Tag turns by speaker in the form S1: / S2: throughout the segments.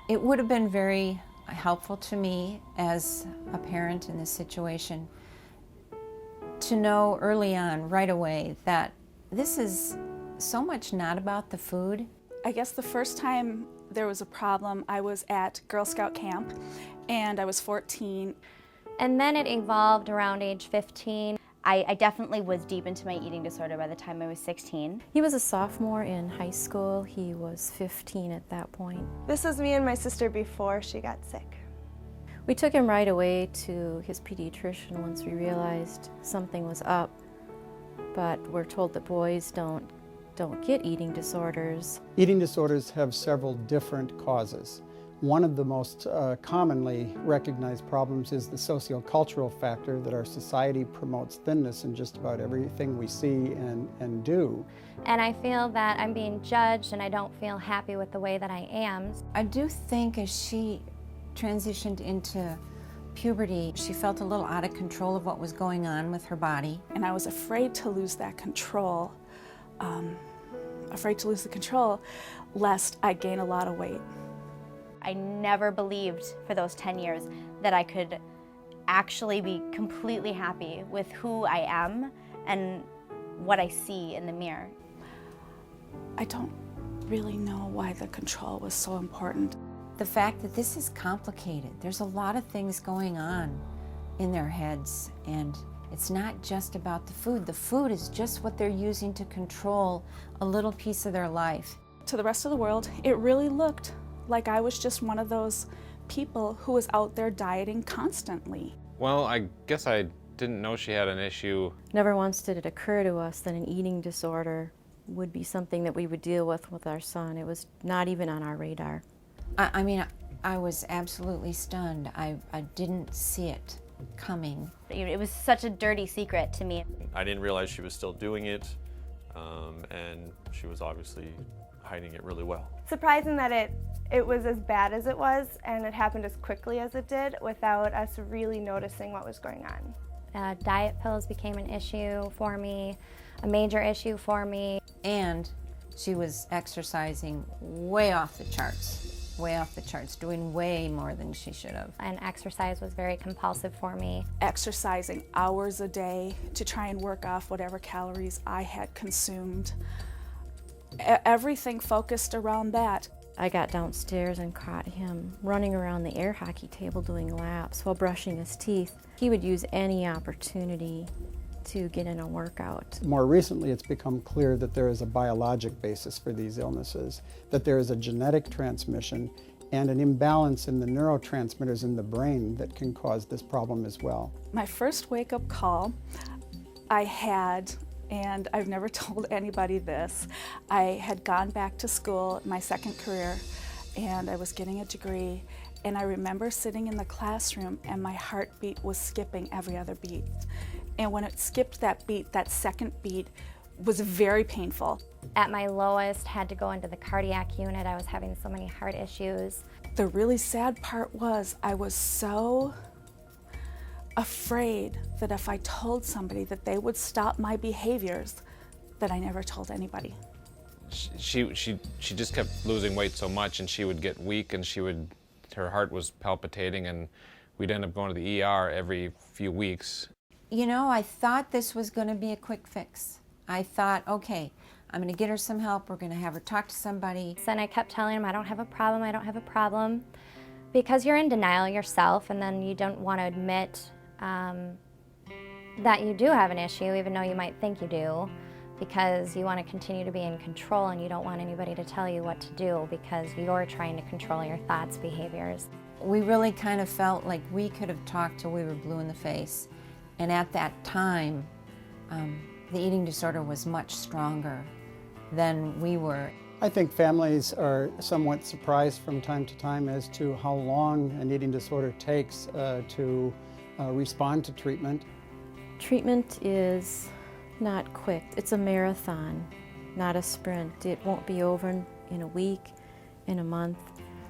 S1: It would have been very helpful to me as a parent in this situation to know early on, right away, that this is so much not about the food.
S2: I guess the first time there was a problem, I was at Girl Scout camp, and I was 14.
S3: And then it evolved around age 15. I definitely was deep into my eating disorder by the time I was 16.
S4: He was a sophomore in high school. He was 15 at that point.
S5: This was me and my sister before she got sick.
S4: We took him right away to his pediatrician once we realized something was up, but we're told that boys don't get eating disorders.
S6: Eating disorders have several different causes. One of the most commonly recognized problems is the sociocultural factor that our society promotes thinness in just about everything we see and do.
S3: And I feel that I'm being judged and I don't feel happy with the way that I am.
S1: I do think as she transitioned into puberty, she felt a little out of control of what was going on with her body.
S2: And I was afraid to lose that control, afraid to lose the control lest I gain a lot of weight.
S3: I never believed for those 10 years that I could actually be completely happy with who I am and what I see in the mirror.
S2: I don't really know why the control was so important.
S1: The fact that this is complicated, there's a lot of things going on in their heads, and it's not just about the food. The food is just what they're using to control a little piece of their life.
S2: To the rest of the world, it really looked like I was just one of those people who was out there dieting constantly.
S7: Well, I guess I didn't know she had an issue.
S4: Never once did it occur to us that an eating disorder would be something that we would deal with our son. It was not even on our radar.
S1: I mean, I was absolutely stunned. I didn't see it coming.
S3: It was such a dirty secret to me.
S8: I didn't realize she was still doing it, and she was obviously hiding it really well.
S5: Surprising that it was as bad as it was and it happened as quickly as it did without us really noticing what was going on.
S3: Diet pills became an issue for me, a major issue for me.
S1: And she was exercising way off the charts, doing way more than she should have.
S3: And exercise was very compulsive for me.
S2: Exercising hours a day to try and work off whatever calories I had consumed. Everything focused around that.
S4: I got downstairs and caught him running around the air hockey table doing laps while brushing his teeth. He would use any opportunity to get in a workout.
S6: More recently, it's become clear that there is a biologic basis for these illnesses, that there is a genetic transmission and an imbalance in the neurotransmitters in the brain that can cause this problem as well.
S2: My first wake-up call I had, and I've never told anybody this, I had gone back to school, my second career, and I was getting a degree, and I remember sitting in the classroom and my heartbeat was skipping every other beat. And when it skipped that beat, that second beat was very painful.
S3: At my lowest, had to go into the cardiac unit. I was having so many heart issues.
S2: The really sad part was I was so afraid that if I told somebody that they would stop my behaviors, that I never told anybody.
S7: She just kept losing weight so much, and she would get weak, and her heart was palpitating, and we'd end up going to the ER every few weeks.
S1: You know, I thought this was going to be a quick fix. I thought, okay, I'm going to get her some help. We're going to have her talk to somebody.
S3: And I kept telling him, I don't have a problem, I don't have a problem. Because you're in denial yourself, and then you don't want to admit that you do have an issue, even though you might think you do, because you want to continue to be in control and you don't want anybody to tell you what to do because you're trying to control your thoughts, behaviors.
S1: We really kind of felt like we could have talked till we were blue in the face. And at that time, the eating disorder was much stronger than we were.
S6: I think families are somewhat surprised from time to time as to how long an eating disorder takes to respond to treatment.
S4: Treatment is not quick. It's a marathon, not a sprint. It won't be over in a week, in a month,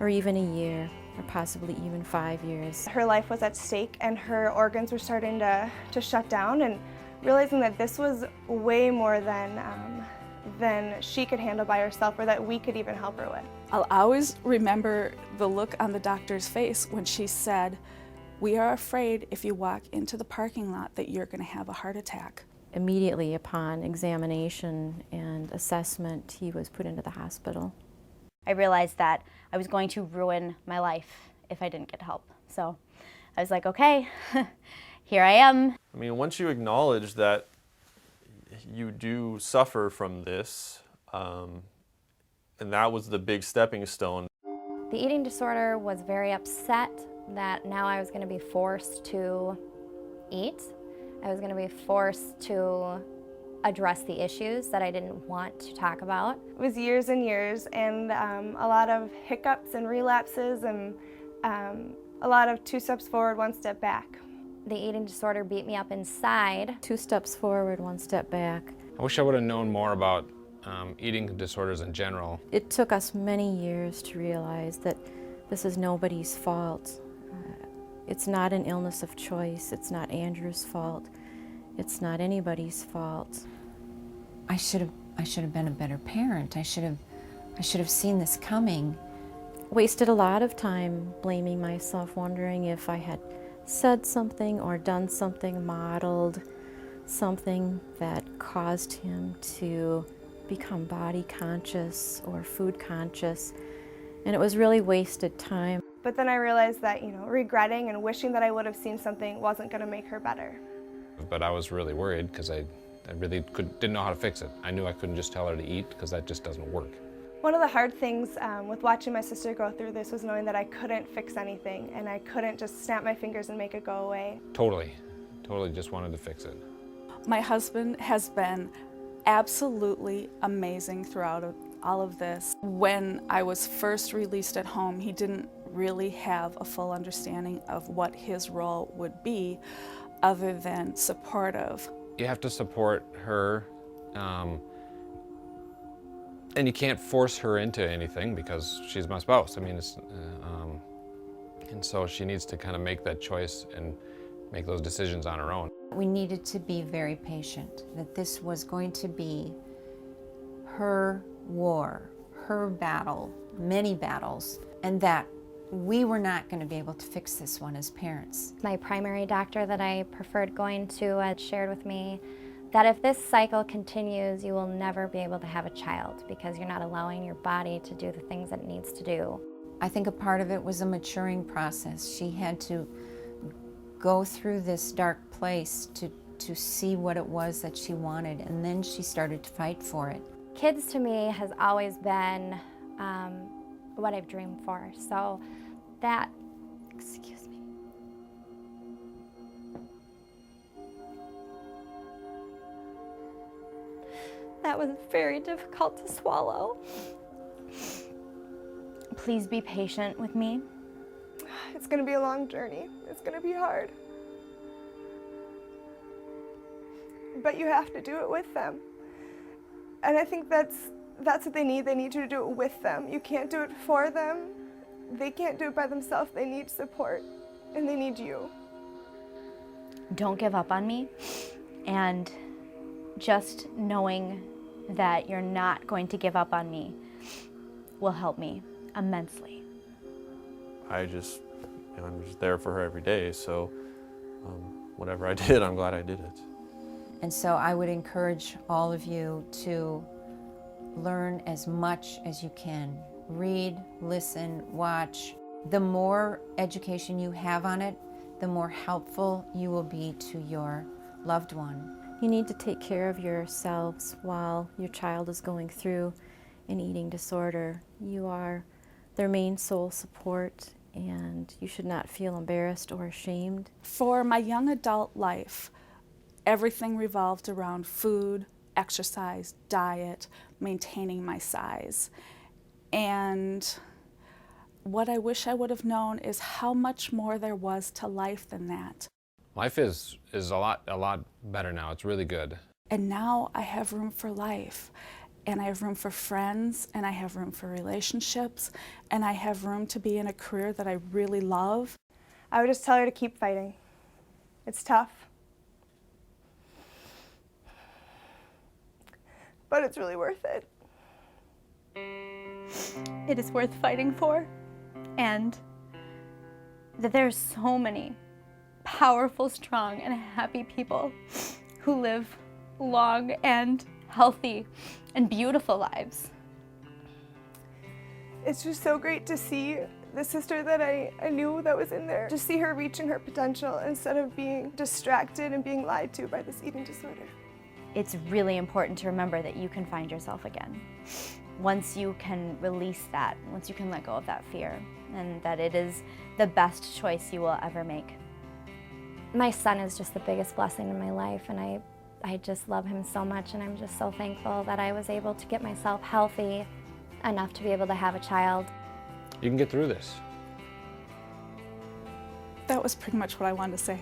S4: or even a year, or possibly even 5 years.
S5: Her life was at stake and her organs were starting to shut down, and realizing that this was way more than than she could handle by herself or that we could even help her with.
S2: I'll always remember the look on the doctor's face when she said, "We are afraid if you walk into the parking lot that you're going to have a heart attack."
S4: Immediately upon examination and assessment, he was put into the hospital.
S3: I realized that I was going to ruin my life if I didn't get help. So I was like, okay, here I am.
S8: I mean, once you acknowledge that you do suffer from this, and that was the big stepping stone.
S9: The eating disorder was very upset that now I was going to be forced to eat. I was going to be forced to address the issues that I didn't want to talk about.
S5: It was years and years, and a lot of hiccups and relapses, and a lot of 2 steps forward, 1 step back.
S9: The eating disorder beat me up inside.
S4: 2 steps forward, 1 step back.
S7: I wish I would have known more about eating disorders in general.
S4: It took us many years to realize that this is nobody's fault. It's not an illness of choice. It's not Andrew's fault. It's not anybody's fault.
S1: I should have been a better parent. I should have seen this coming.
S4: Wasted a lot of time blaming myself, wondering if I had said something or done something, modeled something that caused him to become body conscious or food conscious. And it was really wasted time.
S5: But then I realized that, regretting and wishing that I would have seen something wasn't going to make her better.
S7: But I was really worried because I really didn't know how to fix it. I knew I couldn't just tell her to eat because that just doesn't work.
S5: One of the hard things with watching my sister go through this was knowing that I couldn't fix anything and I couldn't just snap my fingers and make it go away.
S7: Totally just wanted to fix it.
S2: My husband has been absolutely amazing throughout all of this. When I was first released at home, he didn't really have a full understanding of what his role would be other than supportive.
S7: You have to support her, and you can't force her into anything because she's my spouse. I mean, and so she needs to kind of make that choice and make those decisions on her own.
S1: We needed to be very patient, that this was going to be her war, her battle, many battles, and that we were not going to be able to fix this one as parents.
S9: My primary doctor that I preferred going to had shared with me that if this cycle continues, you will never be able to have a child because you're not allowing your body to do the things that it needs to do.
S1: I think a part of it was a maturing process. She had to go through this dark place to see what it was that she wanted, and then she started to fight for it.
S9: Kids to me has always been what I've dreamed for. So that, excuse me. That was very difficult to swallow.
S3: Please be patient with me.
S5: It's going to be a long journey. It's going to be hard. But you have to do it with them. And I think that's what they need. They need you to do it with them. You can't do it for them. They can't do it by themselves. They need support, and they need you.
S3: Don't give up on me, and just knowing that you're not going to give up on me will help me immensely.
S8: I'm just there for her every day, so whatever I did, I'm glad I did it.
S1: And so I would encourage all of you to learn as much as you can. Read, listen, watch. The more education you have on it, the more helpful you will be to your loved one.
S4: You need to take care of yourselves while your child is going through an eating disorder. You are their main sole support, and you should not feel embarrassed or ashamed.
S2: For my young adult life, everything revolved around food, exercise, diet, maintaining my size. And what I wish I would have known is how much more there was to life than that.
S7: Life is a lot better now. It's really good.
S2: And now I have room for life, and I have room for friends, and I have room for relationships, and I have room to be in a career that I really love.
S5: I would just tell her to keep fighting. It's tough. but it's really worth it.
S3: It is worth fighting for, and that there's so many powerful, strong, and happy people who live long and healthy and beautiful lives.
S5: It's just so great to see the sister that I knew that was in there, just see her reaching her potential instead of being distracted and being lied to by this eating disorder.
S3: It's really important to remember that you can find yourself again. Once you can release that, once you can let go of that fear, and that it is the best choice you will ever make.
S9: My son is just the biggest blessing in my life, and I just love him so much, and I'm just so thankful that I was able to get myself healthy enough to be able to have a child.
S7: You can get through this.
S2: That was pretty much what I wanted to say.